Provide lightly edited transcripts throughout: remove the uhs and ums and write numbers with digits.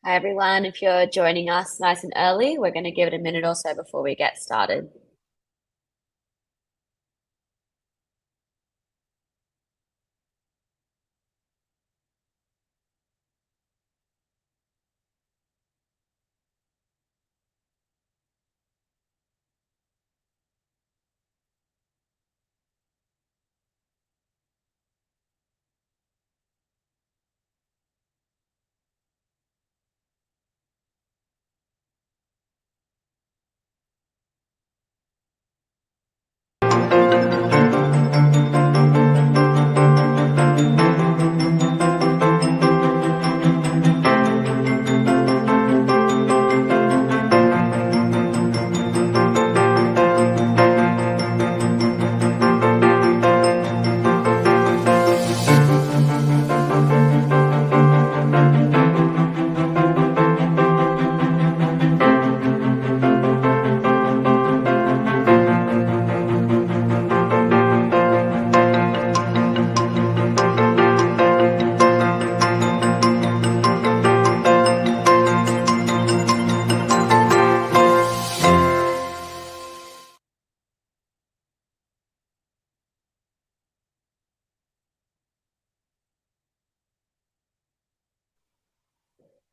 Hi everyone, if you're joining us nice and early, we're going to give it a minute or so before we get started.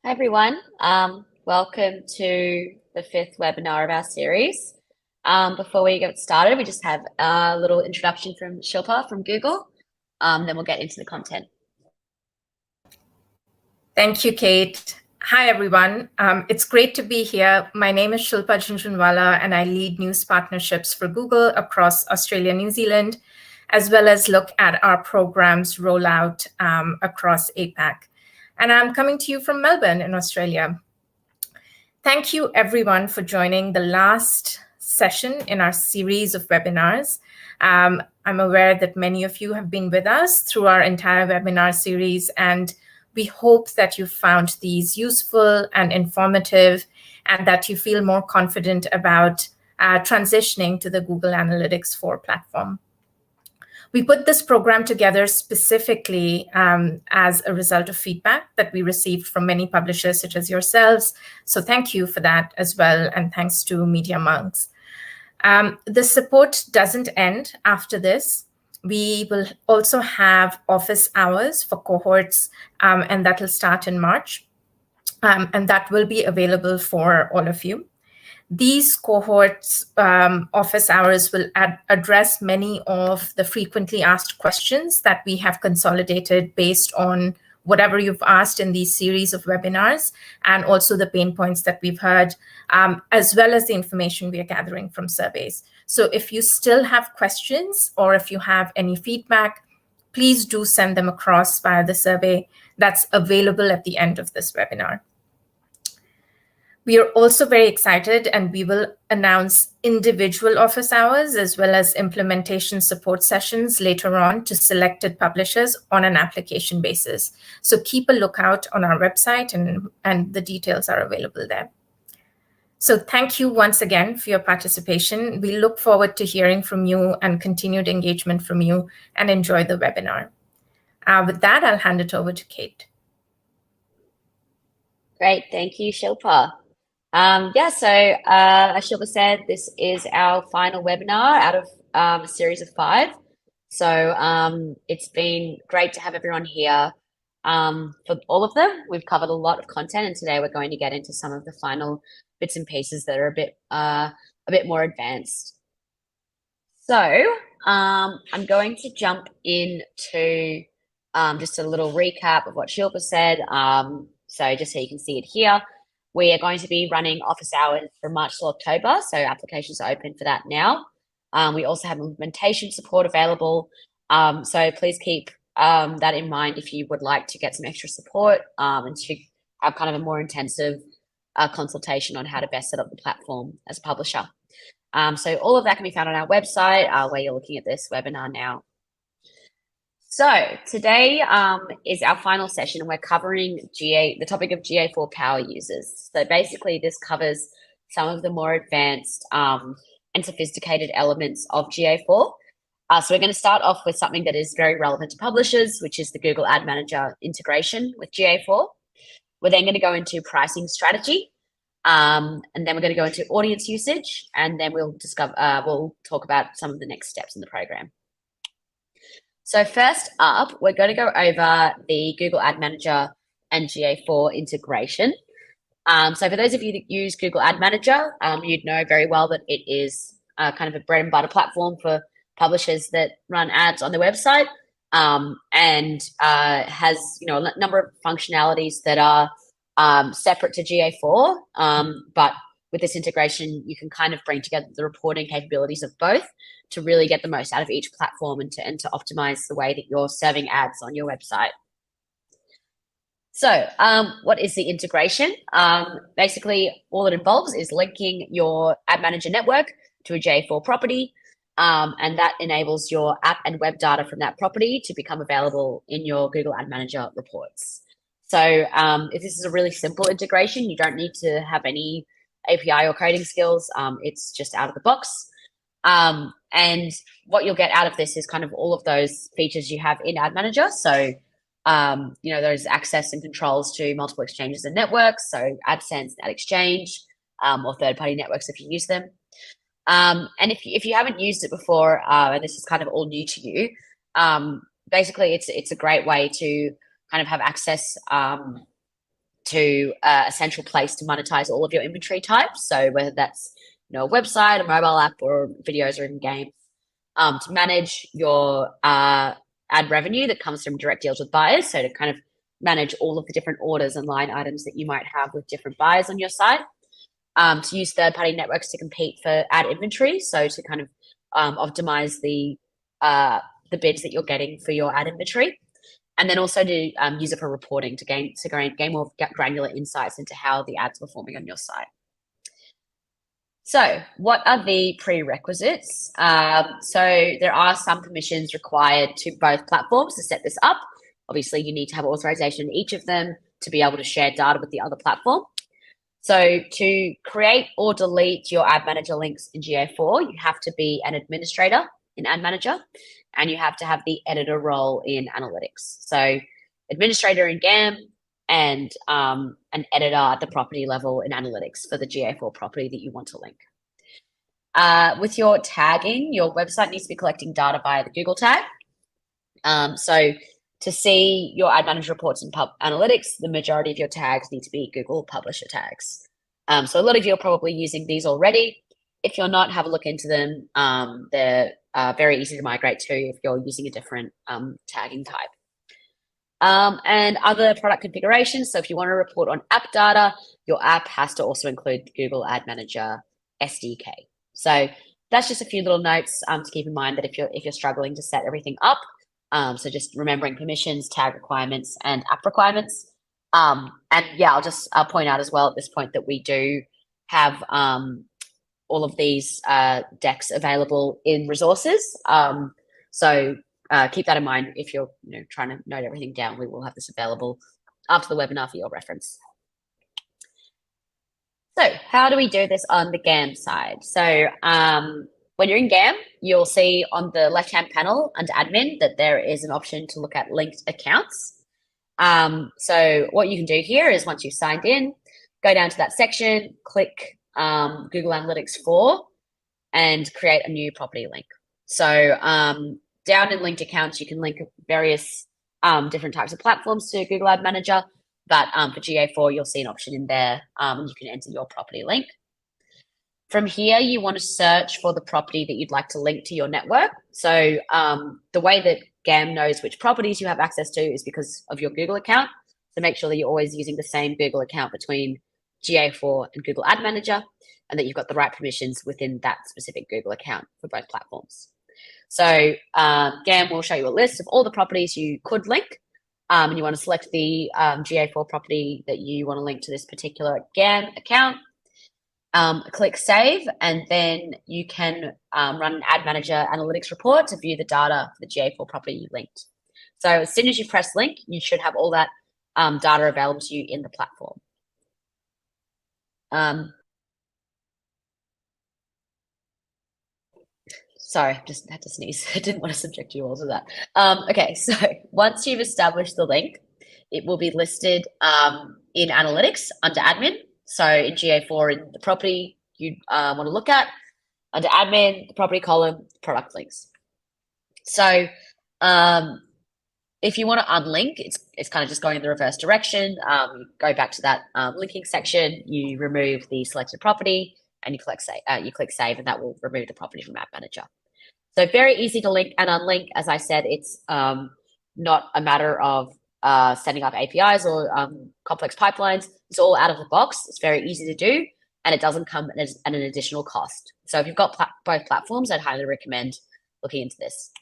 Hi everyone, welcome to the fifth webinar of our series. Before we get started, we just have a little introduction from Shilpa from Google, then we'll get into the content. Thank you, Kate. Hi, everyone. It's great to be here. My name is Shilpa Jhunjhunwala, and I lead news partnerships for Google across Australia, New Zealand, as well as look at our programs rollout across APAC. And I'm coming to you from Melbourne in Australia. Thank you, everyone, for joining the last session in our series of webinars. I'm aware that many of you have been with us through our entire webinar series, and we hope that you found these useful and informative, and that you feel more confident about transitioning to the Google Analytics 4 platform. We put this program together specifically as a result of feedback that we received from many publishers such as yourselves. So thank you for that as well, and thanks to Media Monks. The support doesn't end after this. We will also have office hours for cohorts, and that will start in March. And that will be available for all of you. These cohorts office hours will address many of the frequently asked questions that we have consolidated based on whatever you've asked in these series of webinars, and also the pain points that we've heard, as well as the information we are gathering from surveys. So if you still have questions or if you have any feedback, please do send them across via the survey that's available at the end of this webinar. We are also very excited, and we will announce individual office hours as well as implementation support sessions later on to selected publishers on an application basis. So keep a lookout on our website, and the details are available there. So thank you once again for your participation. We look forward to hearing from you and continued engagement from you, and enjoy the webinar. With that, I'll hand it over to Kate. Great, thank you, Shilpa. As Shilpa said, this is our final webinar out of a series of 5. So it's been great to have everyone here for all of them. We've covered a lot of content, and today we're going to get into some of the final bits and pieces that are a bit more advanced. So I'm going to jump into just a little recap of what Shilpa said. So just so you can see it here. We are going to be running office hours from March to October, so applications are open for that now. We also have implementation support available, so please keep that in mind if you would like to get some extra support and to have kind of a more intensive consultation on how to best set up the platform as a publisher. So all of that can be found on our website where you're looking at this webinar now. So today is our final session, and we're covering the topic of GA4 power users. So basically this covers some of the more advanced and sophisticated elements of GA4. So we're going to start off with something that is very relevant to publishers, which is the Google Ad Manager integration with GA4. We're then going to go into pricing strategy, and then we're going to go into audience usage, and then we'll talk about some of the next steps in the program. So first up, we're going to go over the Google Ad Manager and GA4 integration. So for those of you that use Google Ad Manager, you'd know very well that it is kind of a bread and butter platform for publishers that run ads on their website, and has a number of functionalities that are separate to GA4. But with this integration, you can kind of bring together the reporting capabilities of both to really get the most out of each platform and to optimize the way that you're serving ads on your website. So what is the integration? Basically, all it involves is linking your Ad Manager network to a GA4 property, and that enables your app and web data from that property to become available in your Google Ad Manager reports. So if this is a really simple integration, you don't need to have any API or coding skills. It's just out of the box. And what you'll get out of this is kind of all of those features you have in Ad Manager. So those access and controls to multiple exchanges and networks, so AdSense, Ad Exchange, or third-party networks if you use them. And if you haven't used it before, and this is kind of all new to you, basically it's a great way to kind of have access to a central place to monetize all of your inventory types. So whether that's a website, a mobile app, or videos, or even games, to manage your ad revenue that comes from direct deals with buyers. So to kind of manage all of the different orders and line items that you might have with different buyers on your site. To use third-party networks to compete for ad inventory. So to kind of optimize the bids that you're getting for your ad inventory. And then also to use it for reporting to gain more granular insights into how the ads are performing on your site. So what are the prerequisites? So there are some permissions required to both platforms to set this up. Obviously, you need to have authorization in each of them to be able to share data with the other platform. So to create or delete your Ad Manager links in GA4, you have to be an administrator in Ad Manager, and you have to have the editor role in Analytics. So administrator in GAM, and an editor at the property level in Analytics for the GA4 property that you want to link. With your tagging, your website needs to be collecting data via the Google tag. So to see your Ad Manager reports in Analytics, the majority of your tags need to be Google Publisher tags. So a lot of you are probably using these already. If you're not, have a look into them. They're very easy to migrate to if you're using a different tagging type. And other product configurations. So if you want to report on app data, your app has to also include the Google Ad Manager SDK. So that's just a few little notes to keep in mind that if you're struggling to set everything up. So just remembering permissions, tag requirements, and app requirements. And yeah, I'll point out as well at this point that we do have all of these decks available in resources. So keep that in mind if you're trying to note everything down. We will have this available after the webinar for your reference. So how do we do this on the GAM side? So when you're in GAM, you'll see on the left-hand panel under admin that there is an option to look at linked accounts. So what you can do here is once you've signed in, go down to that section, click Google Analytics 4 and create a new property link. So down in linked accounts, you can link various different types of platforms to Google Ad Manager, but for GA4, you'll see an option in there and you can enter your property link. From here, you want to search for the property that you'd like to link to your network. So the way that GAM knows which properties you have access to is because of your Google account. So make sure that you're always using the same Google account between GA4 and Google Ad Manager, and that you've got the right permissions within that specific Google account for both platforms. So GAM will show you a list of all the properties you could link, and you want to select the GA4 property that you want to link to this particular GAM account. Click Save, and then you can run an Ad Manager Analytics report to view the data for the GA4 property you linked. So as soon as you press link, you should have all that data available to you in the platform. Sorry, just had to sneeze. I didn't want to subject you all to that. Okay, so once you've established the link, it will be listed in analytics under admin. So in GA4, in the property you want to look at, under admin, the property column, product links. So if you want to unlink, it's kind of just going in the reverse direction. You go back to that linking section, you remove the selected property, and you click save, and that will remove the property from App Manager. So very easy to link and unlink. As I said, it's not a matter of setting up APIs or complex pipelines. It's all out of the box. It's very easy to do, and it doesn't come at an additional cost. So if you've got both platforms, I'd highly recommend looking into this.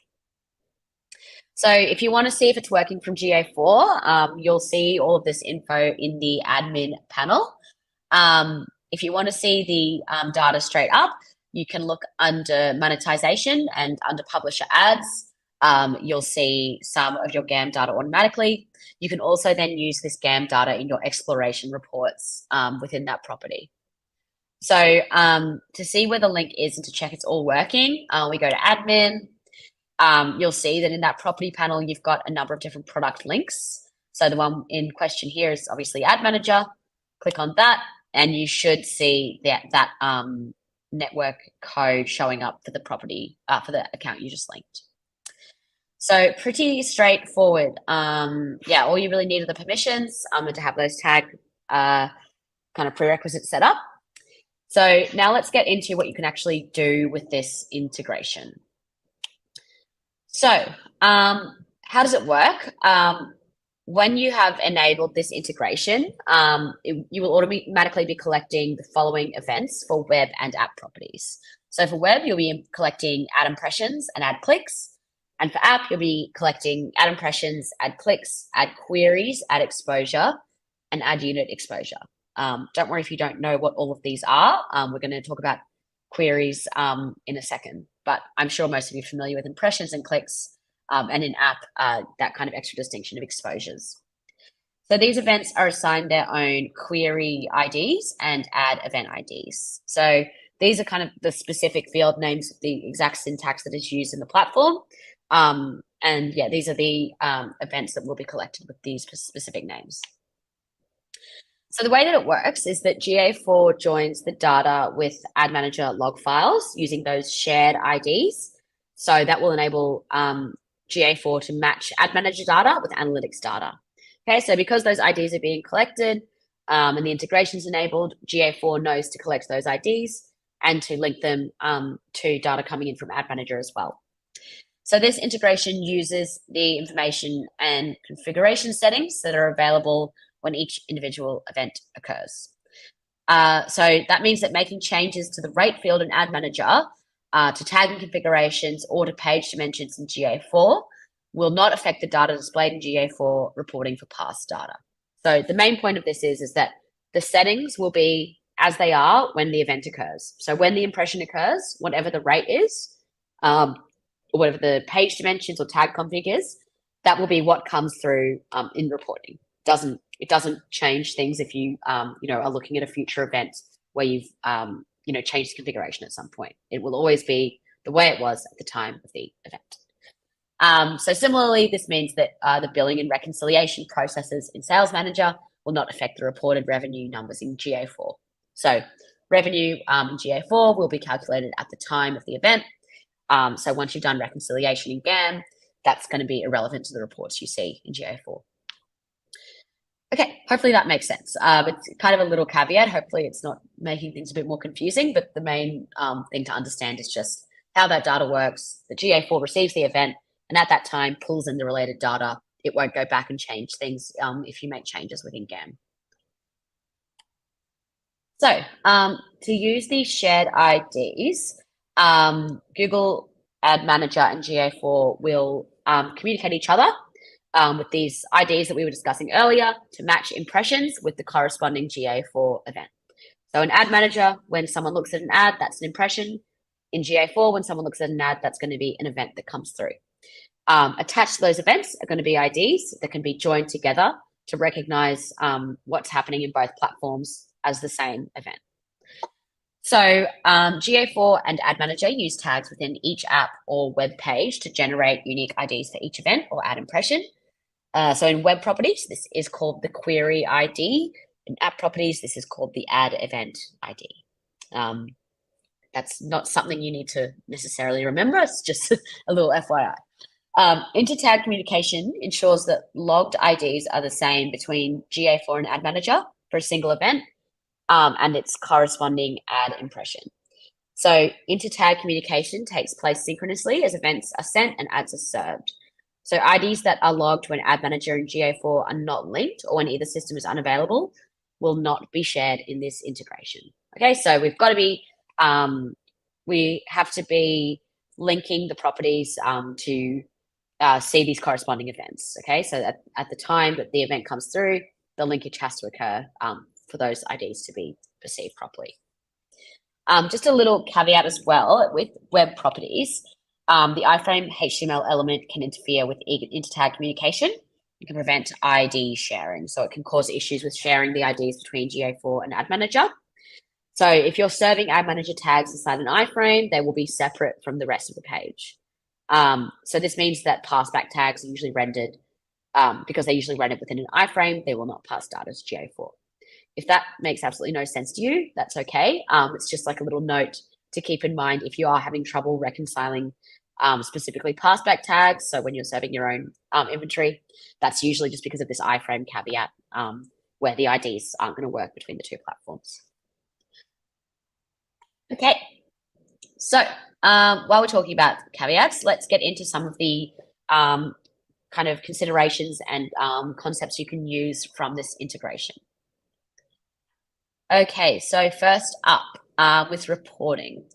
So if you want to see if it's working from GA4, you'll see all of this info in the admin panel. If you want to see the data straight up, you can look under monetization, and under publisher ads, you'll see some of your GAM data automatically. You can also then use this GAM data in your exploration reports within that property. So to see where the link is and to check it's all working, we go to admin. You'll see that in that property panel, you've got a number of different product links. So the one in question here is obviously Ad Manager. Click on that, and you should see that network code showing up for the property, for the account you just linked. So pretty straightforward. Yeah, all you really need are the permissions and to have those tag kind of prerequisites set up. So now let's get into what you can actually do with this integration. So how does it work? When you have enabled this integration, you will automatically be collecting the following events for web and app properties. So for web, you'll be collecting ad impressions and ad clicks. And for app, you'll be collecting ad impressions, ad clicks, ad queries, ad exposure, and ad unit exposure. Don't worry if you don't know what all of these are. We're going to talk about queries in a second, but I'm sure most of you are familiar with impressions and clicks, and in app, that kind of extra distinction of exposures. So these events are assigned their own query IDs and ad event IDs. So these are kind of the specific field names of the exact syntax that is used in the platform. And yeah, these are the events that will be collected with these specific names. So the way that it works is that GA4 joins the data with Ad Manager log files using those shared IDs. So that will enable GA4 to match Ad Manager data with analytics data. Okay, so because those IDs are being collected and the integration is enabled, GA4 knows to collect those IDs and to link them to data coming in from Ad Manager as well. So this integration uses the information and configuration settings that are available when each individual event occurs. So that means that making changes to the rate field in Ad Manager, to tagging configurations, or to page dimensions in GA4 will not affect the data displayed in GA4 reporting for past data. So the main point of this is that the settings will be as they are when the event occurs. So when the impression occurs, whatever the rate is, or whatever the page dimensions or tag config is, that will be what comes through in reporting. It doesn't change things if you are looking at a future event where you've changed the configuration at some point. It will always be the way it was at the time of the event. So similarly, this means that the billing and reconciliation processes in Sales Manager will not affect the reported revenue numbers in GA4. So revenue in GA4 will be calculated at the time of the event. So once you've done reconciliation in GAM, that's going to be irrelevant to the reports you see in GA4. Okay, hopefully that makes sense. It's kind of a little caveat. Hopefully it's not making things a bit more confusing, but the main thing to understand is just how that data works. The GA4 receives the event, and at that time pulls in the related data. It won't go back and change things if you make changes within GAM. So to use these shared IDs, Google Ad Manager and GA4 will communicate each other with these IDs that we were discussing earlier to match impressions with the corresponding GA4 event. So in Ad Manager, when someone looks at an ad, that's an impression. In GA4, when someone looks at an ad, that's going to be an event that comes through. Attached to those events are going to be IDs that can be joined together to recognize what's happening in both platforms as the same event. So GA4 and Ad Manager use tags within each app or web page to generate unique IDs for each event or ad impression. So in web properties, this is called the query ID. In app properties, this is called the add event ID. That's not something you need to necessarily remember. It's just a little FYI. Inter-tag communication ensures that logged IDs are the same between GA4 and Ad Manager for a single event and its corresponding ad impression. So inter-tag communication takes place synchronously as events are sent and ads are served. So IDs that are logged when Ad Manager and GA4 are not linked or when either system is unavailable will not be shared in this integration. Okay, so we've got to be, we have to be linking the properties to see these corresponding events. Okay, so at the time that the event comes through, the linkage has to occur for those IDs to be perceived properly. Just a little caveat as well with web properties. The iframe HTML element can interfere with inter-tag communication. It can prevent ID sharing. So it can cause issues with sharing the IDs between GA4 and Ad Manager. So if you're serving Ad Manager tags inside an iframe, they will be separate from the rest of the page. So this means that passback tags are usually rendered, because they usually render within an iframe, they will not pass data to GA4. If that makes absolutely no sense to you, that's okay. It's just like a little note to keep in mind if you are having trouble reconciling specifically passback tags. So when you're serving your own inventory, that's usually just because of this iframe caveat where the IDs aren't going to work between the two platforms. Okay, so while we're talking about caveats, let's get into some of the kind of considerations and concepts you can use from this integration. Okay, so first up with reporting.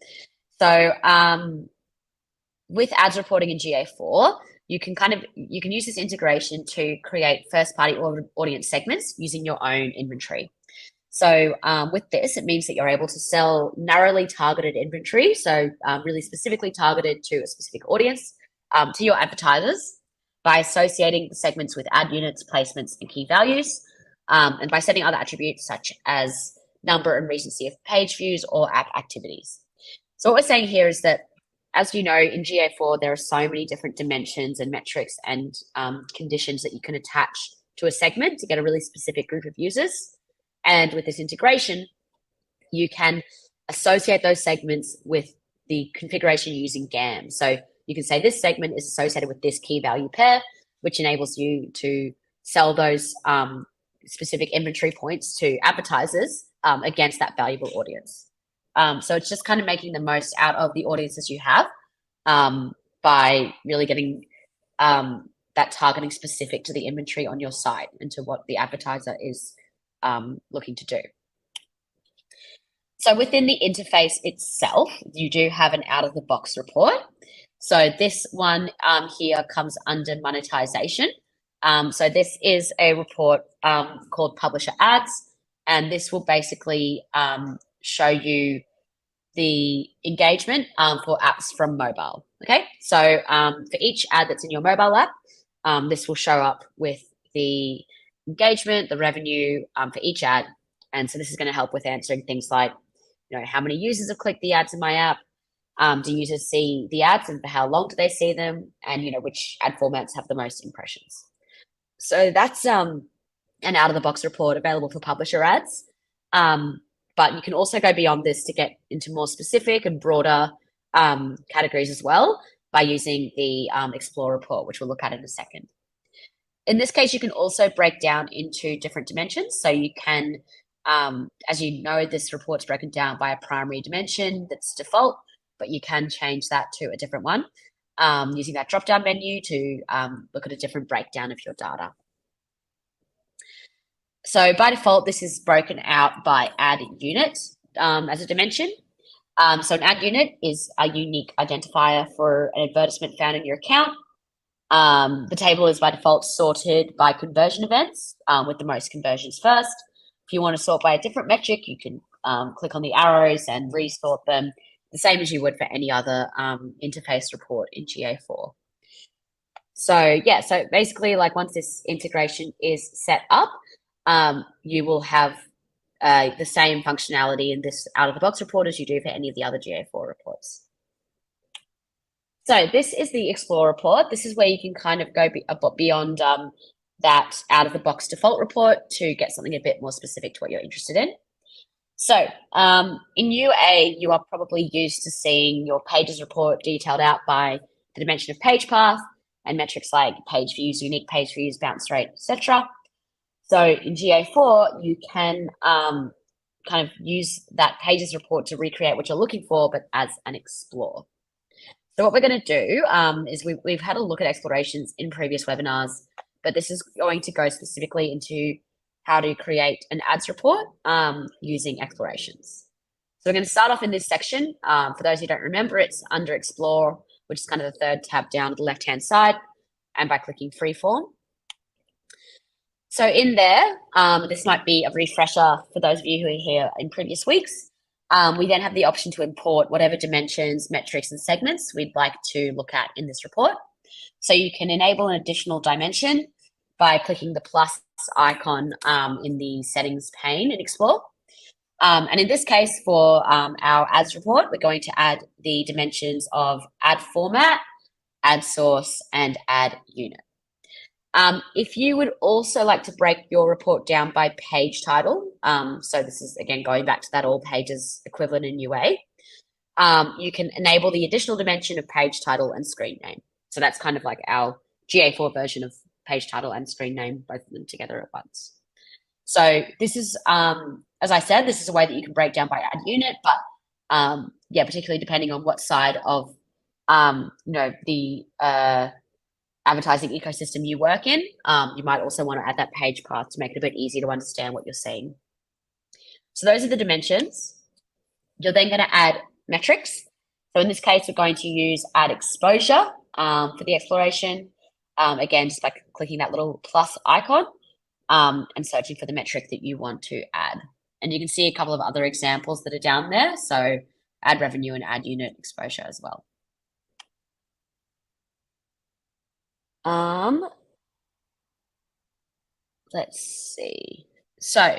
So with ads reporting in GA4, you can use this integration to create first-party audience segments using your own inventory. So with this, it means that you're able to sell narrowly targeted inventory, so really specifically targeted to a specific audience, to your advertisers by associating the segments with ad units, placements, and key values, and by setting other attributes such as number and recency of page views or app activities. So what we're saying here is that, as you know, in GA4, there are so many different dimensions and metrics and conditions that you can attach to a segment to get a really specific group of users. And with this integration, you can associate those segments with the configuration using GAM. So you can say this segment is associated with this key value pair, which enables you to sell those specific inventory points to advertisers against that valuable audience. So it's just kind of making the most out of the audiences you have by really getting that targeting specific to the inventory on your site and to what the advertiser is looking to do. So within the interface itself, you do have an out-of-the-box report. So this one here comes under monetization. So this is a report called Publisher Ads, and this will basically show you the engagement for apps from mobile. Okay, so for each ad that's in your mobile app, this will show up with the engagement, the revenue for each ad. And so this is going to help with answering things like, how many users have clicked the ads in my app? Do users see the ads and for how long do they see them? And, which ad formats have the most impressions? So that's an out-of-the-box report available for publisher ads. But you can also go beyond this to get into more specific and broader categories as well by using the Explore report, which we'll look at in a second. In this case, you can also break down into different dimensions. So you can, as you know, this report's broken down by a primary dimension that's default, but you can change that to a different one using that drop-down menu to look at a different breakdown of your data. So by default, this is broken out by ad unit as a dimension. So an ad unit is a unique identifier for an advertisement found in your account. The table is by default sorted by conversion events with the most conversions first. If you want to sort by a different metric, you can click on the arrows and resort them the same as you would for any other interface report in GA4. So yeah, so basically once this integration is set up, you will have the same functionality in this out-of-the-box report as you do for any of the other GA4 reports. So this is the Explore report. This is where you can kind of go beyond that out-of-the-box default report to get something a bit more specific to what you're interested in. So in UA, you are probably used to seeing your pages report detailed out by the dimension of page path and metrics like page views, unique page views, bounce rate, etc. So in GA4, you can kind of use that pages report to recreate what you're looking for, but as an explore. So what we're going to do is we've had a look at explorations in previous webinars, but this is going to go specifically into how to create an ads report using explorations. So we're going to start off in this section. For those who don't remember, it's under Explore, which is kind of the third tab down to the left-hand side, and by clicking Freeform. So in there, this might be a refresher for those of you who are here in previous weeks. We then have the option to import whatever dimensions, metrics, and segments we'd like to look at in this report. So you can enable an additional dimension by clicking the plus icon in the settings pane in Explore. And in this case, for our ads report, we're going to add the dimensions of ad format, ad source, and ad unit. If you would also like to break your report down by page title, so this is, again, going back to that all pages equivalent in UA, you can enable the additional dimension of page title and screen name. So that's kind of like our GA4 version of page title and screen name, both of them together at once. So this is, as I said, this is a way that you can break down by ad unit, but yeah, particularly depending on what side of, the advertising ecosystem you work in, you might also want to add that page path to make it a bit easier to understand what you're seeing. So those are the dimensions. You're then going to add metrics. So in this case, we're going to use ad exposure for the exploration. Again, just by clicking that little plus icon and searching for the metric that you want to add. And you can see a couple of other examples that are down there. So ad revenue and ad unit exposure as well. Let's see. So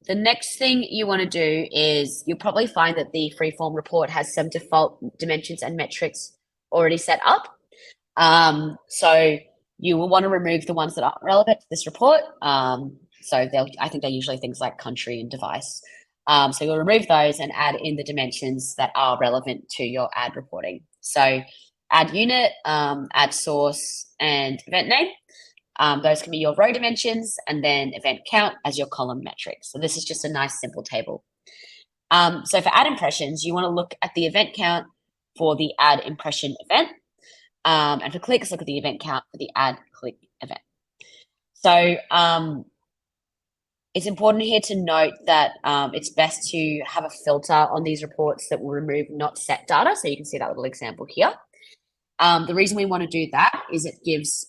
the next thing you want to do is you'll probably find that the freeform report has some default dimensions and metrics already set up. So you will want to remove the ones that aren't relevant to this report. So I think they're usually things like country and device. So you'll remove those and add in the dimensions that are relevant to your ad reporting. So ad unit, ad source, and event name. Those can be your row dimensions, and then event count as your column metrics. So this is just a nice simple table. So for ad impressions, you want to look at the event count for the ad impression event. And for clicks, look at the event count for the ad click event. So it's important here to note that it's best to have a filter on these reports that will remove not set data. So you can see that little example here. The reason we want to do that is it gives,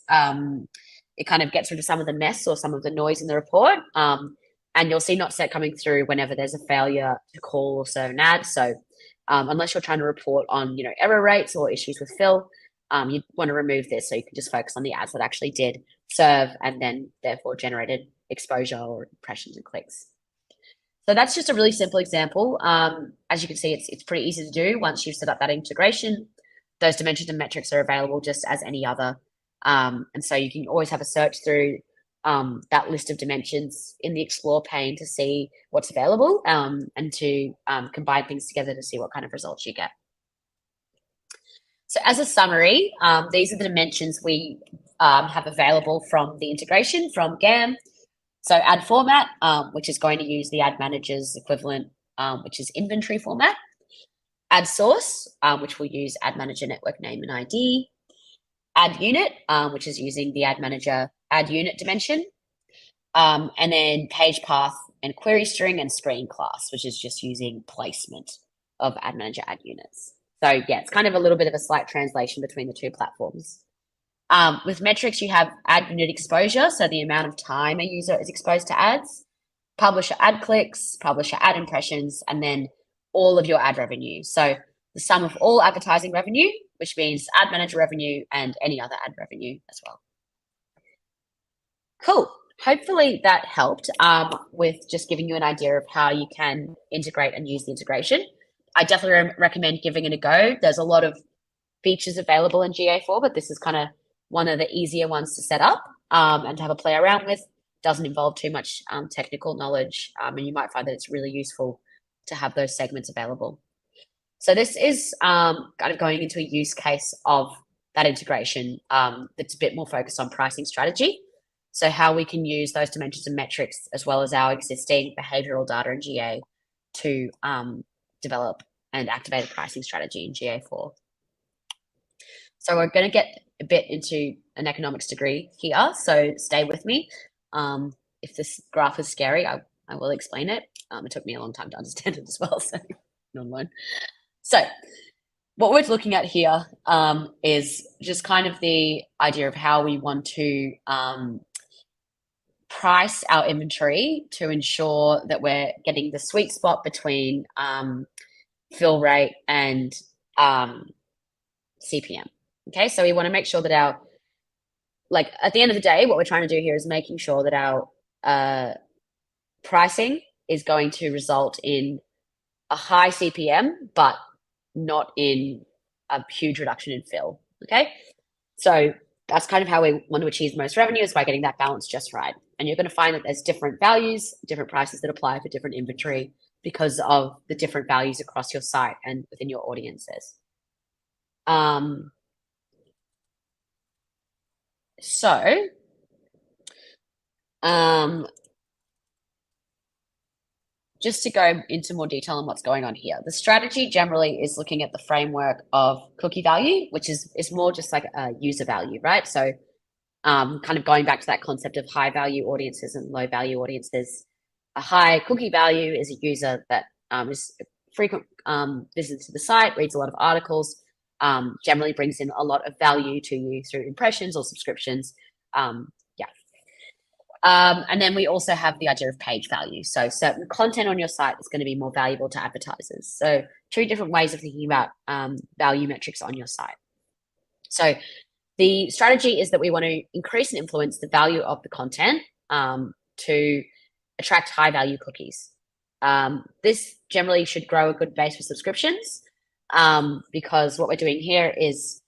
it kind of gets rid of some of the mess or some of the noise in the report. And you'll see not set coming through whenever there's a failure to call or serve an ad. So unless you're trying to report on, error rates or issues with fill, you want to remove this so you can just focus on the ads that actually did serve and then therefore generated exposure or impressions and clicks. So that's just a really simple example. As you can see, it's pretty easy to do once you've set up that integration. Those dimensions and metrics are available just as any other. And so you can always have a search through that list of dimensions in the Explore pane to see what's available and to combine things together to see what kind of results you get. So as a summary, these are the dimensions we have available from the integration from GAM. So ad format, which is going to use the ad manager's equivalent, which is inventory format. Ad source, which will use ad manager network name and ID. Ad unit, which is using the ad manager ad unit dimension. And then page path and query string and screen class, which is just using placement of ad manager ad units. So yeah, it's kind of a little bit of a slight translation between the two platforms. With metrics, you have ad unit exposure, so the amount of time a user is exposed to ads, publisher ad clicks, publisher ad impressions, and then all of your ad revenue. So the sum of all advertising revenue, which means ad manager revenue and any other ad revenue as well. Cool. Hopefully that helped with just giving you an idea of how you can integrate and use the integration. I definitely recommend giving it a go. There's a lot of features available in GA4, but this is kind of one of the easier ones to set up. and to have a play around with. Doesn't involve too much technical knowledge, and you might find that it's really useful to have those segments available. So this is kind of going into a use case of that integration that's a bit more focused on pricing strategy. So how we can use those dimensions and metrics as well as our existing behavioral data in GA to develop and activate a pricing strategy in GA4. So we're going to get a bit into an economics degree here, so stay with me. If this graph is scary, I will explain it. It took me a long time to understand it as well, so non-one. So what we're looking at here is just kind of the idea of how we want to price our inventory to ensure that we're getting the sweet spot between fill rate and CPM. Okay, so we want to make sure that our, like at the end of the day, what we're trying to do here is making sure that our pricing is going to result in a high CPM, but not in a huge reduction in fill. Okay, so that's kind of how we want to achieve the most revenue, is by getting that balance just right. And you're going to find that there's different values, different prices that apply for different inventory because of the different values across your site and within your audiences. So, just to go into more detail on what's going on here, the strategy generally is looking at the framework of cookie value, which is more just like a user value, right? So, kind of going back to that concept of high value audiences and low value audiences. A high cookie value is a user that is frequent visitor to the site, reads a lot of articles, generally brings in a lot of value to you through impressions or subscriptions. And then we also have the idea of page value. So certain content on your site is going to be more valuable to advertisers. So two different ways of thinking about value metrics on your site. So the strategy is that we want to increase and influence the value of the content to attract high value cookies. This generally should grow a good base for subscriptions because what we're doing here is,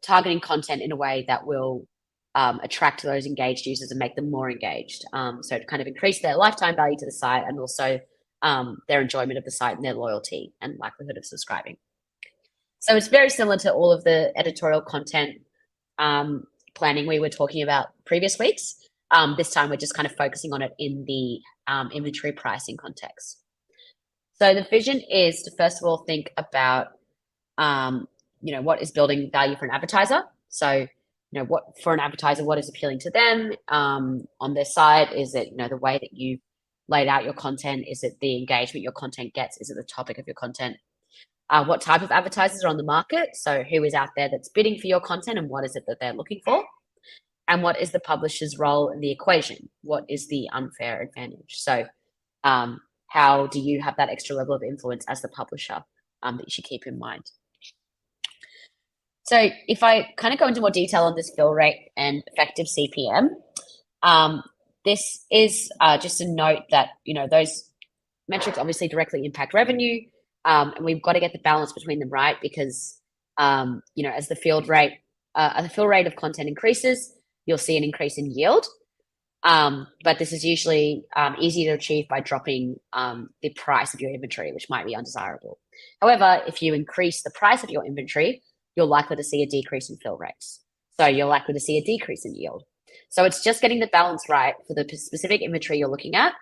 targeting content in a way that will attract those engaged users and make them more engaged. So to kind of increase their lifetime value to the site and also their enjoyment of the site and their loyalty and likelihood of subscribing. So it's very similar to all of the editorial content planning we were talking about previous weeks. This time we're just kind of focusing on it in the inventory pricing context. So the vision is to first of all think about, what is building value for an advertiser. So, what for an advertiser, what is appealing to them on their site? Is it, the way that you laid out your content? Is it the engagement your content gets? Is it the topic of your content? What type of advertisers are on the market? So who is out there that's bidding for your content and what is it that they're looking for? And what is the publisher's role in the equation? What is the unfair advantage? So how do you have that extra level of influence as the publisher that you should keep in mind? So if I kind of go into more detail on this fill rate and effective CPM, this is just a note that, those metrics obviously directly impact revenue. And we've got to get the balance between them right because, as the fill rate of content increases, you'll see an increase in yield. But this is usually easy to achieve by dropping the price of your inventory, which might be undesirable. However, if you increase the price of your inventory, you're likely to see a decrease in fill rates. So you're likely to see a decrease in yield. So it's just getting the balance right for the specific inventory you're looking at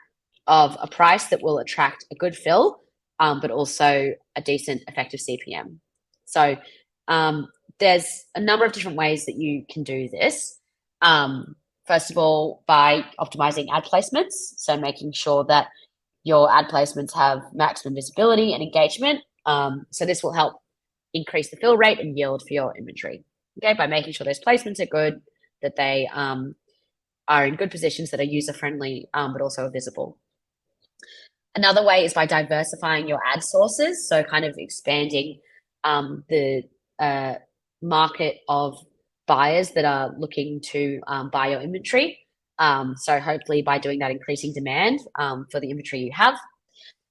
of a price that will attract a good fill, but also a decent effective CPM. So there's a number of different ways that you can do this. First of all, by optimizing ad placements. So making sure that your ad placements have maximum visibility and engagement. So this will help increase the fill rate and yield for your inventory. Okay, by making sure those placements are good, that they are in good positions, that are user-friendly, but also are visible. Another way is by diversifying your ad sources. So kind of expanding the market of buyers that are looking to buy your inventory. So hopefully by doing that, increasing demand for the inventory you have.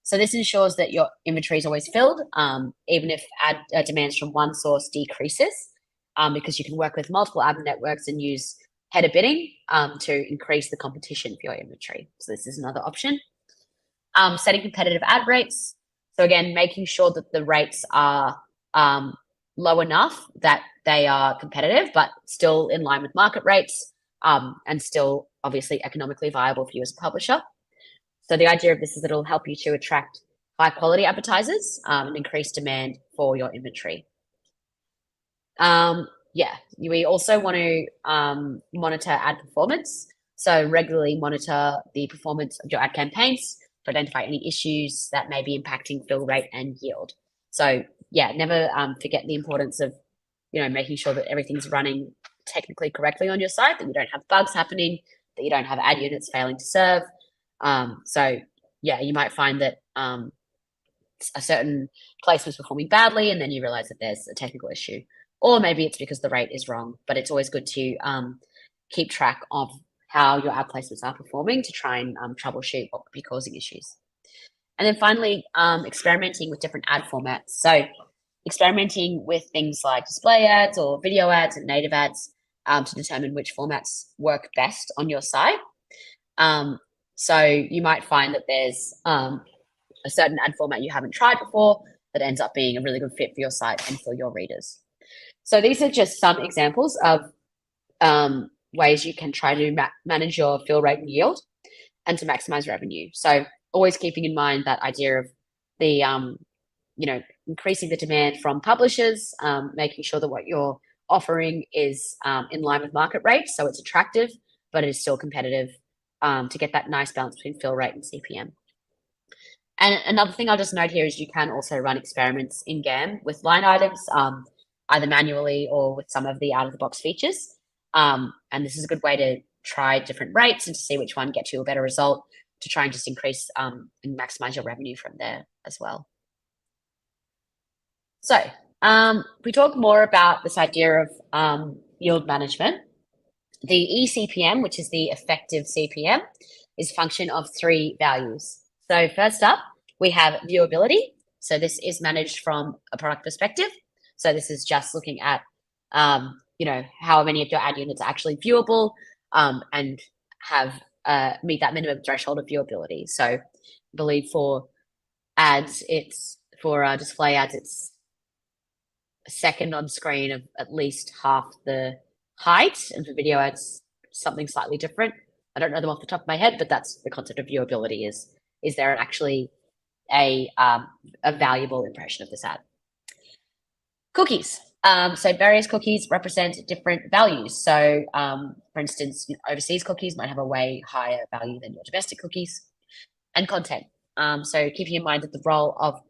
So this ensures that your inventory is always filled, even if ad demands from one source decreases. because you can work with multiple ad networks and use header bidding to increase the competition for your inventory. So this is another option. Setting competitive ad rates. So again, making sure that the rates are low enough that they are competitive, but still in line with market rates, and still obviously economically viable for you as a publisher. So the idea of this is that it'll help you to attract high quality advertisers and increase demand for your inventory. Yeah, we also want to monitor ad performance. So regularly monitor the performance of your ad campaigns to identify any issues that may be impacting fill rate and yield. So yeah, never forget the importance of, making sure that everything's running technically correctly on your site, that you don't have bugs happening, that you don't have ad units failing to serve. So yeah, you might find that a certain placement's performing badly, and then you realize that there's a technical issue, or maybe it's because the rate is wrong. But it's always good to keep track of how your ad placements are performing to try and troubleshoot what could be causing issues. And then finally, experimenting with different ad formats. So experimenting with things like display ads or video ads and native ads to determine which formats work best on your site. So you might find that there's a certain ad format you haven't tried before that ends up being a really good fit for your site and for your readers. So these are just some examples of ways you can try to manage your fill rate and yield and to maximize revenue. So always keeping in mind that idea of the, increasing the demand from publishers, making sure that what you're offering is in line with market rates, so it's attractive, but it is still competitive to get that nice balance between fill rate and CPM. And another thing I'll just note here is you can also run experiments in GAM with line items, either manually or with some of the out-of-the-box features. And this is a good way to try different rates and to see which one gets you a better result to try and just increase and maximize your revenue from there as well. So we talk more about this idea of yield management. The eCPM, which is the effective CPM, is a function of 3 values. So first up, we have viewability. So this is managed from a product perspective. So this is just looking at, how many of your ad units are actually viewable and have meet that minimum threshold of viewability. So I believe for ads, for display ads, it's a second on screen of at least half the height, and for video ads, something slightly different. I don't know them off the top of my head, but that's the concept of viewability. Is there actually a valuable impression of this ad? Cookies. So various cookies represent different values. So for instance, overseas cookies might have a way higher value than your domestic cookies. And content. So keeping in mind that the role of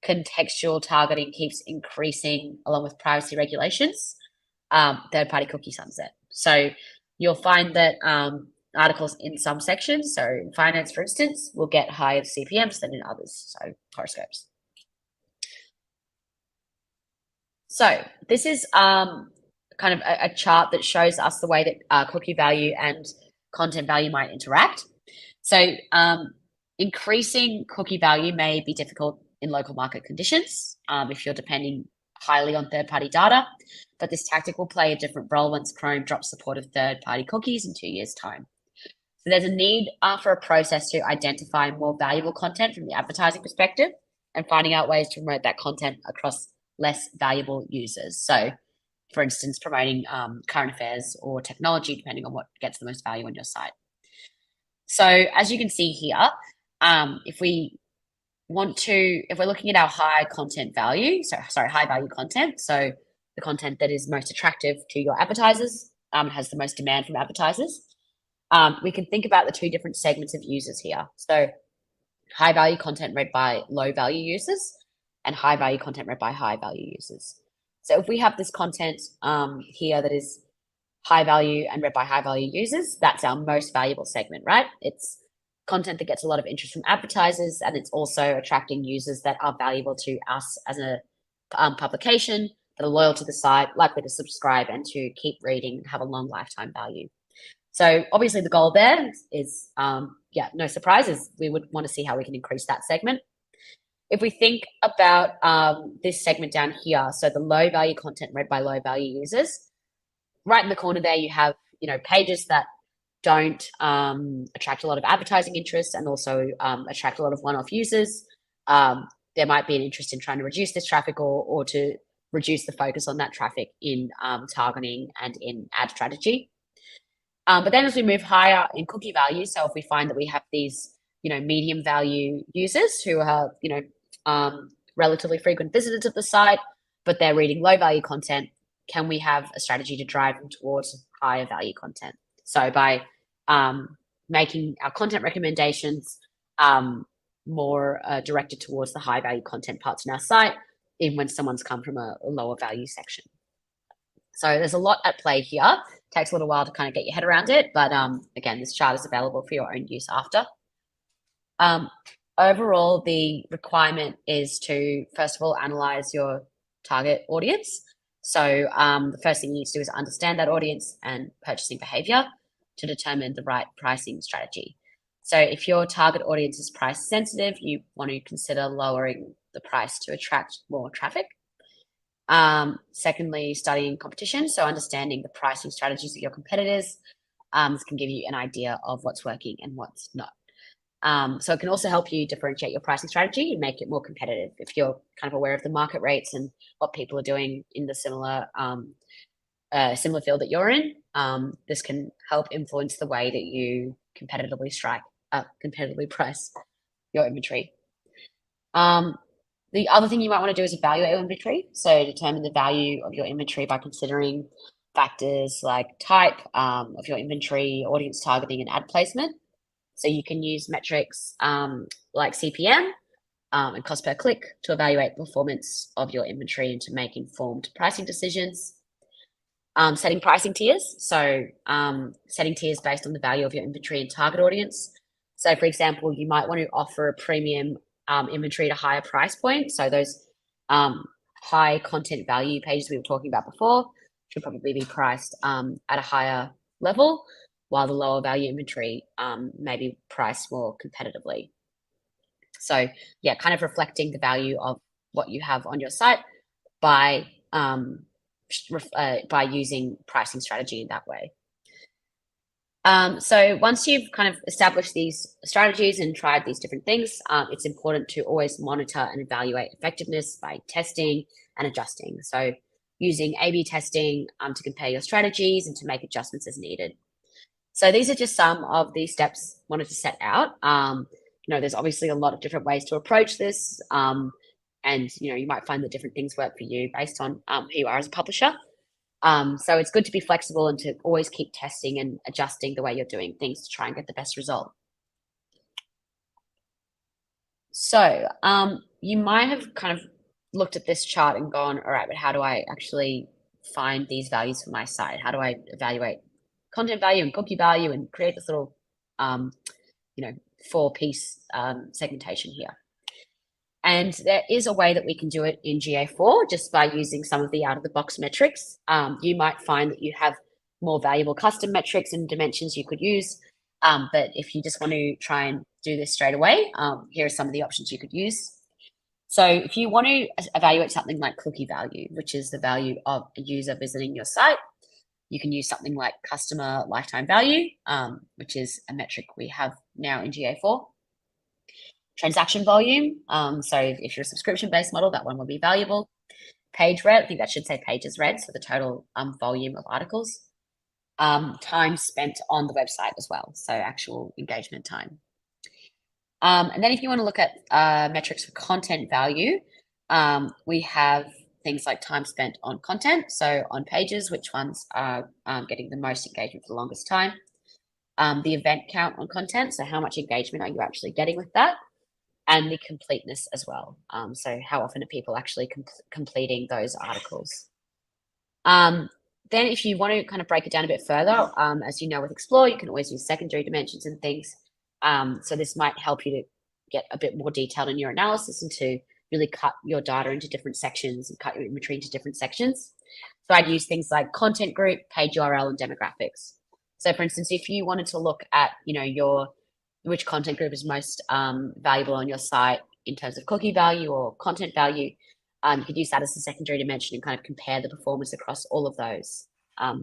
contextual targeting keeps increasing along with privacy regulations, third-party cookie sunset. So you'll find that articles in some sections, so in finance, for instance, will get higher CPMs than in others, so horoscopes. So this is kind of a chart that shows us the way that cookie value and content value might interact. So increasing cookie value may be difficult in local market conditions if you're depending highly on third-party data, but this tactic will play a different role once Chrome drops support of third-party cookies in 2 years' time. So there's a need for a process to identify more valuable content from the advertising perspective and finding out ways to promote that content across less valuable users. So for instance, promoting current affairs or technology, depending on what gets the most value on your site. So as you can see here, if we're looking at our high content value, high value content, so the content that is most attractive to your advertisers, has the most demand from advertisers, we can think about the 2 different segments of users here. So high value content read by low value users and high value content read by high value users. So if we have this content here that is high value and read by high value users, that's our most valuable segment, right? It's content that gets a lot of interest from advertisers, and it's also attracting users that are valuable to us as a publication, that are loyal to the site, likely to subscribe and to keep reading and have a long lifetime value. So obviously the goal there is no surprises. We would want to see how we can increase that segment. if we think about this segment down here, so the low value content read by low value users, right in the corner there, you have, pages that don't attract a lot of advertising interest and also attract a lot of one-off users. There might be an interest in trying to reduce this traffic or to reduce the focus on that traffic in targeting and in ad strategy. But then as we move higher in cookie value, so if we find that we have these, medium value users who are, relatively frequent visitors of the site, but they're reading low value content, can we have a strategy to drive them towards higher value content? So by making our content recommendations more directed towards the high value content parts in our site, even when someone's come from a lower value section. So there's a lot at play here. It takes a little while to kind of get your head around it, but again, this chart is available for your own use after. Overall, the requirement is to, first of all, analyze your target audience. So the first thing you need to do is understand that audience and purchasing behavior to determine the right pricing strategy. So if your target audience is price sensitive, you want to consider lowering the price to attract more traffic. Secondly, studying competition. So understanding the pricing strategies of your competitors this can give you an idea of what's working and what's not. So it can also help you differentiate your pricing strategy and make it more competitive if you're kind of aware of the market rates and what people are doing in the similar field that you're in. This can help influence the way that you competitively price your inventory. The other thing you might want to do is evaluate your inventory. So determine the value of your inventory by considering factors like type of your inventory, audience targeting, and ad placement. So you can use metrics like CPM and cost per click to evaluate the performance of your inventory and to make informed pricing decisions. Setting pricing tiers. So setting tiers based on the value of your inventory and target audience. So for example, you might want to offer a premium inventory at a higher price point. So those high content value pages we were talking about before should probably be priced at a higher level, while the lower value inventory may be priced more competitively. So yeah, kind of reflecting the value of what you have on your site by using pricing strategy in that way. So once you've kind of established these strategies and tried these different things, it's important to always monitor and evaluate effectiveness by testing and adjusting. So using A/B testing to compare your strategies and to make adjustments as needed. So these are just some of the steps I wanted to set out. There's obviously a lot of different ways to approach this. And, you might find that different things work for you based on who you are as a publisher. So it's good to be flexible and to always keep testing and adjusting the way you're doing things to try and get the best result. So you might have kind of looked at this chart and gone, all right, but how do I actually find these values for my site? How do I evaluate content value and cookie value and create this little, 4-piece segmentation here? And there is a way that we can do it in GA4 just by using some of the out-of-the-box metrics. You might find that you have more valuable custom metrics and dimensions you could use. But if you just want to try and do this straight away, here are some of the options you could use. So if you want to evaluate something like cookie value, which is the value of a user visiting your site, you can use something like customer lifetime value, which is a metric we have now in GA4. Transaction volume. So if you're a subscription-based model, that one will be valuable. Page read, I think that should say pages read, so the total volume of articles. Time spent on the website as well, so actual engagement time. And then if you want to look at metrics for content value, we have things like time spent on content, so on pages, which ones are getting the most engagement for the longest time. The event count on content, so how much engagement are you actually getting with that? And the completeness as well. So how often are people actually completing those articles? Then if you want to kind of break it down a bit further, as you know with Explore, you can always use secondary dimensions and things. So this might help you to get a bit more detailed in your analysis and to really cut your data into different sections and cut your inventory into different sections. So I'd use things like content group, page URL, and demographics. So for instance, if you wanted to look at, which content group is most valuable on your site, in terms of cookie value or content value, you could use that as a secondary dimension and kind of compare the performance across all of those.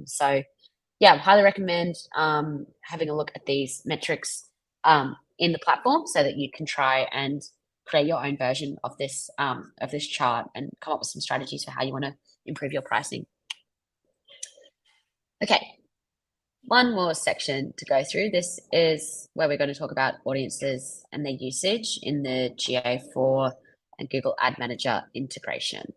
So yeah, I highly recommend having a look at these metrics in the platform so that you can try and create your own version of this chart and come up with some strategies for how you want to improve your pricing. Okay, one more section to go through. This is where we're going to talk about audiences and their usage in the GA4 and Google Ad Manager integration.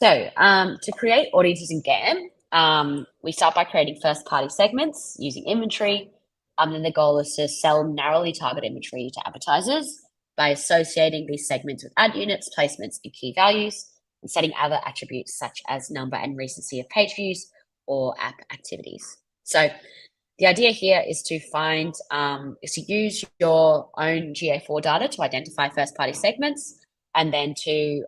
So to create audiences in GAM, we start by creating first-party segments using inventory. And then the goal is to sell narrowly targeted inventory to advertisers by associating these segments with ad units, placements, and key values, and setting other attributes such as number and recency of page views or app activities. So the idea here is to use your own GA4 data to identify first-party segments, and then to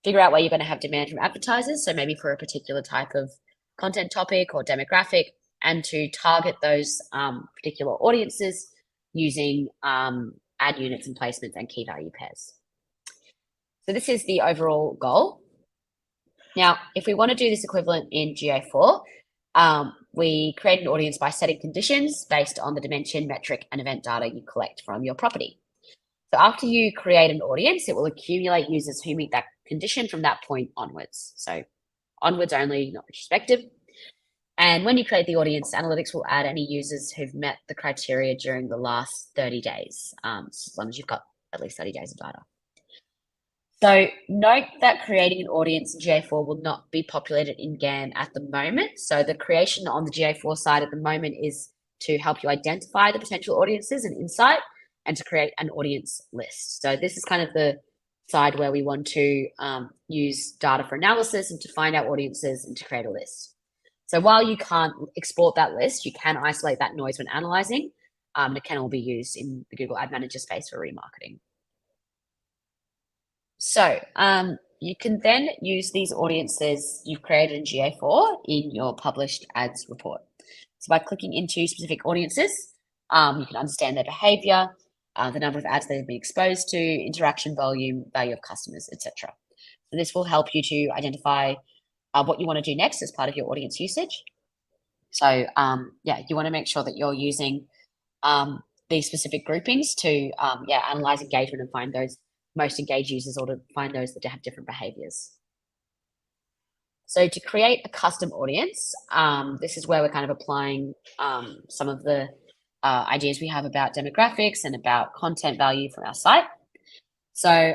figure out where you're going to have demand from advertisers. So maybe for a particular type of content topic or demographic, and to target those particular audiences using ad units and placements and key value pairs. So this is the overall goal. Now, if we want to do this equivalent in GA4, we create an audience by setting conditions based on the dimension, metric, and event data you collect from your property. So after you create an audience, it will accumulate users who meet that condition from that point onwards. So onwards only, not retrospective. And when you create the audience, analytics will add any users who've met the criteria during the last 30 days, as long as you've got at least 30 days of data. So note that creating an audience in GA4 will not be populated in GAN at the moment. So the creation on the GA4 side at the moment is to help you identify the potential audiences and insight, and to create an audience list. So this is kind of the side where we want to use data for analysis and to find out audiences and to create a list. So while you can't export that list, you can isolate that noise when analyzing. It can all be used in the Google Ad Manager space for remarketing. So you can then use these audiences you've created in GA4 in your published ads report. So by clicking into specific audiences, you can understand their behavior, the number of ads they've been exposed to, interaction volume, value of customers, etc. So this will help you to identify what you want to do next as part of your audience usage. So yeah, you want to make sure that you're using these specific groupings to analyze engagement and find those most engaged users, or to find those that have different behaviors. So to create a custom audience, this is where we're kind of applying some of the ideas we have about demographics and about content value from our site. So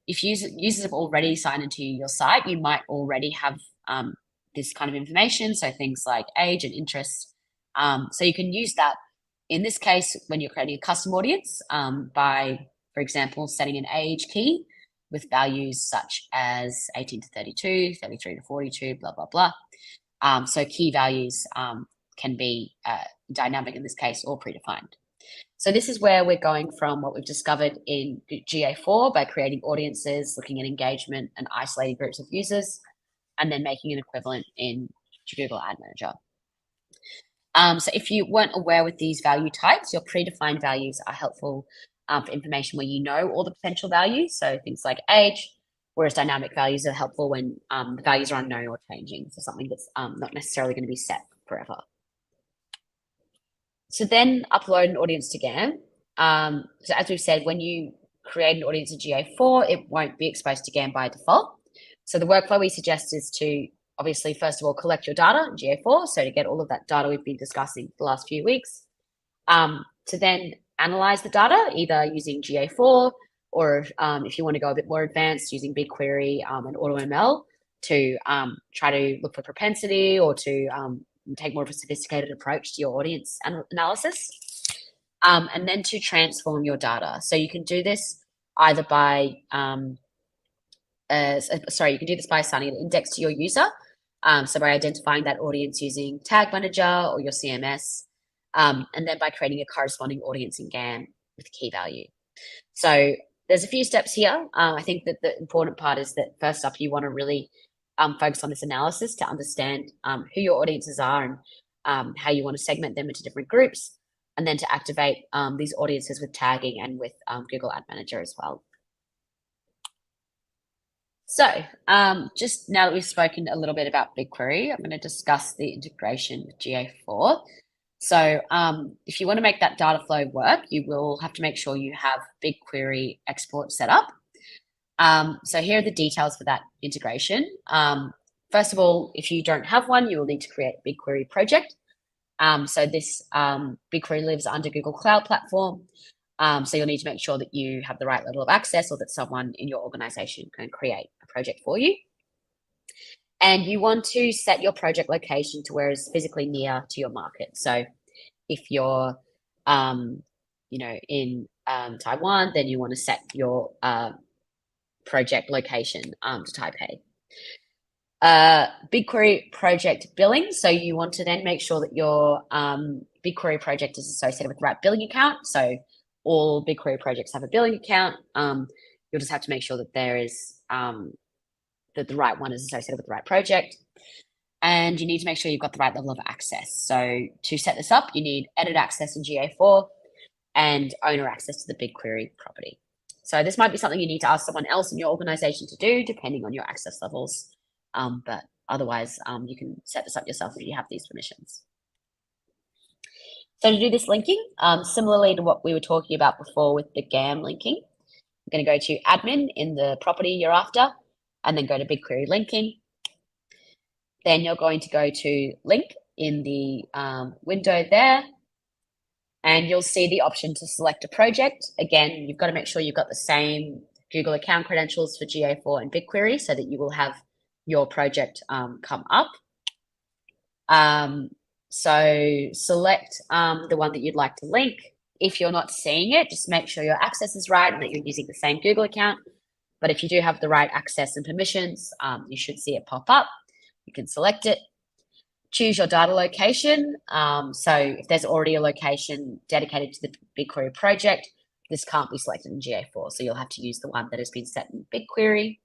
if users have already signed into your site, you might already have this kind of information. So things like age and interest. So you can use that in this case when you're creating a custom audience by, for example, setting an age key with values such as 18 to 32, 33 to 42, blah, blah, blah. So key values can be dynamic in this case or predefined. So this is where we're going from what we've discovered in GA4 by creating audiences, looking at engagement and isolating groups of users, and then making an equivalent in Google Ad Manager. So if you weren't aware with these value types, your predefined values are helpful for information where you know all the potential values. So things like age, whereas dynamic values are helpful when the values are unknown or changing. So something that's not necessarily going to be set forever. So then upload an audience to GAN. So as we've said, when you create an audience in GA4, it won't be exposed to GAN by default. So the workflow we suggest is to obviously, first of all, collect your data in GA4. So to get all of that data we've been discussing for the last few weeks, to then analyze the data, either using GA4 or if you want to go a bit more advanced, using BigQuery and AutoML to try to look for propensity or to take more of a sophisticated approach to your audience analysis, and then to transform your data. So you can do this either by, you can do this by assigning an index to your user. So by identifying that audience using Tag Manager or your CMS, and then by creating a corresponding audience in GAN with key value. So there's a few steps here. I think that the important part is that first up, you want to really focus on this analysis to understand who your audiences are and how you want to segment them into different groups. and then to activate these audiences with tagging and with Google Ad Manager as well. So just now that we've spoken a little bit about BigQuery, I'm going to discuss the integration with GA4. So if you want to make that data flow work, you will have to make sure you have BigQuery export set up. So here are the details for that integration. First of all, if you don't have one, you will need to create a BigQuery project. So this BigQuery lives under Google Cloud Platform. So you'll need to make sure that you have the right level of access or that someone in your organization can create a project for you. And you want to set your project location to where it's physically near to your market. So if you're, in Taiwan, then you want to set your project location to Taipei. BigQuery project billing. So you want to then make sure that your BigQuery project is associated with the right billing account. So all BigQuery projects have a billing account. You'll just have to make sure that there is that the right one is associated with the right project. And you need to make sure you've got the right level of access. So to set this up, you need edit access in GA4 and owner access to the BigQuery property. So this might be something you need to ask someone else in your organization to do, depending on your access levels. But otherwise, you can set this up yourself if you have these permissions. So to do this linking, similarly to what we were talking about before with the GAM linking, I'm going to go to admin in the property you're after, and then go to BigQuery linking. Then you're going to go to link in the window there, and you'll see the option to select a project. Again, you've got to make sure you've got the same Google account credentials for GA4 and BigQuery so that you will have your project come up. So select the one that you'd like to link. If you're not seeing it, just make sure your access is right and that you're using the same Google account. But if you do have the right access and permissions, you should see it pop up. You can select it. Choose your data location. So if there's already a location dedicated to the BigQuery project, this can't be selected in GA4. So you'll have to use the one that has been set in BigQuery.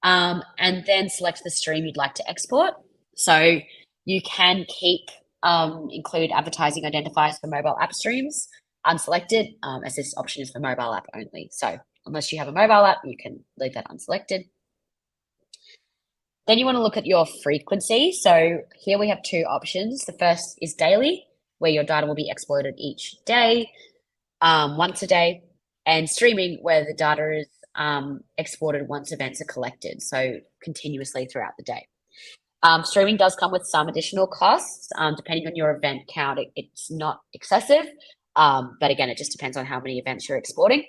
And then select the stream you'd like to export. So you can keep include advertising identifiers for mobile app streams unselected, as this option is for mobile app only. So unless you have a mobile app, you can leave that unselected. Then you want to look at your frequency. So here we have two options. The first is daily, where your data will be exported each day, once a day, and streaming, where the data is exported once events are collected, so continuously throughout the day. Streaming does come with some additional costs. Depending on your event count, it's not excessive, but again, it just depends on how many events you're exporting.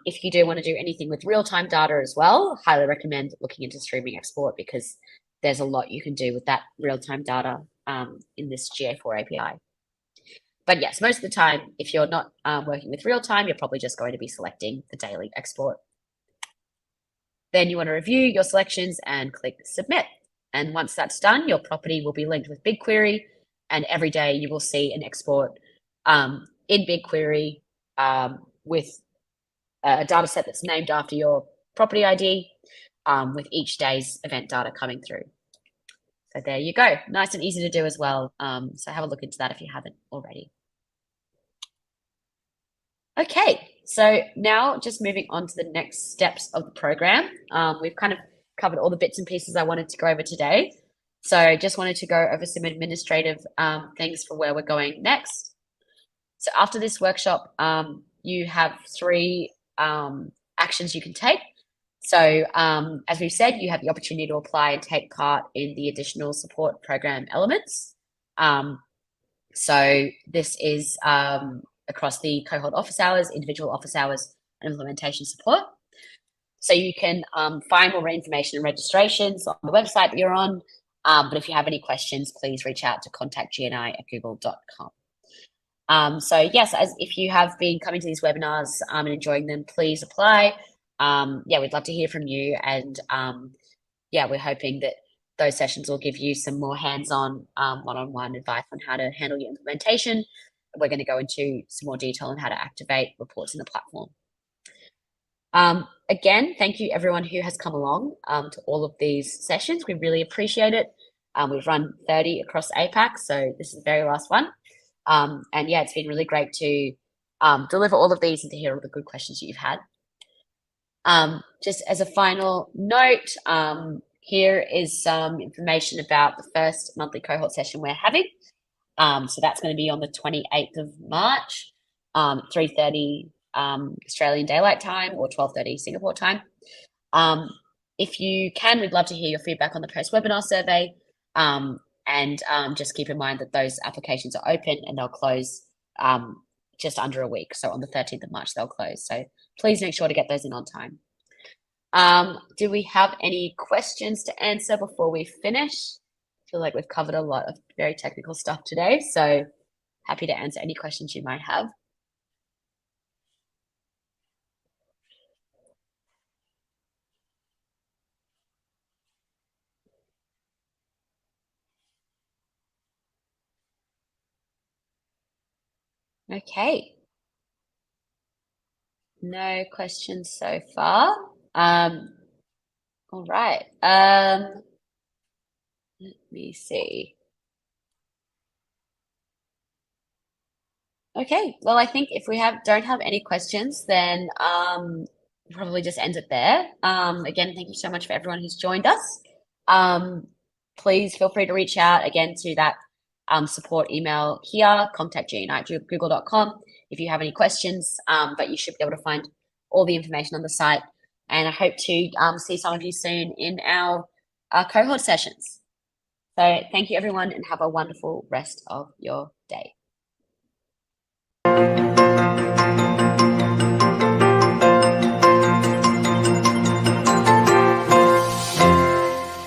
If you do want to do anything with real-time data as well, highly recommend looking into streaming export because there's a lot you can do with that real-time data in this GA4 API. But yes, most of the time, if you're not working with real-time, you're probably just going to be selecting the daily export. Then you want to review your selections and click submit. And once that's done, your property will be linked with BigQuery, and every day you will see an export in BigQuery with a data set that's named after your property ID with each day's event data coming through. So there you go. Nice and easy to do as well. So have a look into that if you haven't already. Okay, so now just moving on to the next steps of the program. We've kind of covered all the bits and pieces I wanted to go over today. So just wanted to go over some administrative things for where we're going next. So after this workshop, you have three actions you can take. So as we've said, you have the opportunity to apply and take part in the additional support program elements. So this is across the cohort office hours, individual office hours, and implementation support. So you can find more information and registrations on the website that you're on. But if you have any questions, please reach out to contactgni@google.com. So yes, as if you have been coming to these webinars and enjoying them, please apply. Yeah, we'd love to hear from you. And yeah, we're hoping that those sessions will give you some more hands-on one-on-one advice on how to handle your implementation. We're going to go into some more detail on how to activate reports in the platform. Again, thank you everyone who has come along to all of these sessions. We really appreciate it. We've run 30 across APAC, so this is the very last one. And yeah, it's been really great to deliver all of these and to hear all the good questions you've had. Just as a final note, here is some information about the first monthly cohort session we're having. So that's going to be on the 28th of March, 3:30 Australian Daylight Time or 12:30 Singapore time. If you can, we'd love to hear your feedback on the post-webinar survey. And just keep in mind that those applications are open and they'll close just under a week. So on the 13th of March, they'll close. So please make sure to get those in on time. Do we have any questions to answer before we finish? I feel like we've covered a lot of very technical stuff today, so happy to answer any questions you might have. Okay. No questions so far. All right. Let me see. Okay, well, I think if we don't have any questions, then we'll probably just end it there. Again, thank you so much for everyone who's joined us. Please feel free to reach out again to that support email here, contact@google.com if you have any questions, but you should be able to find all the information on the site. And I hope to see some of you soon in our cohort sessions. So thank you, everyone, and have a wonderful rest of your day.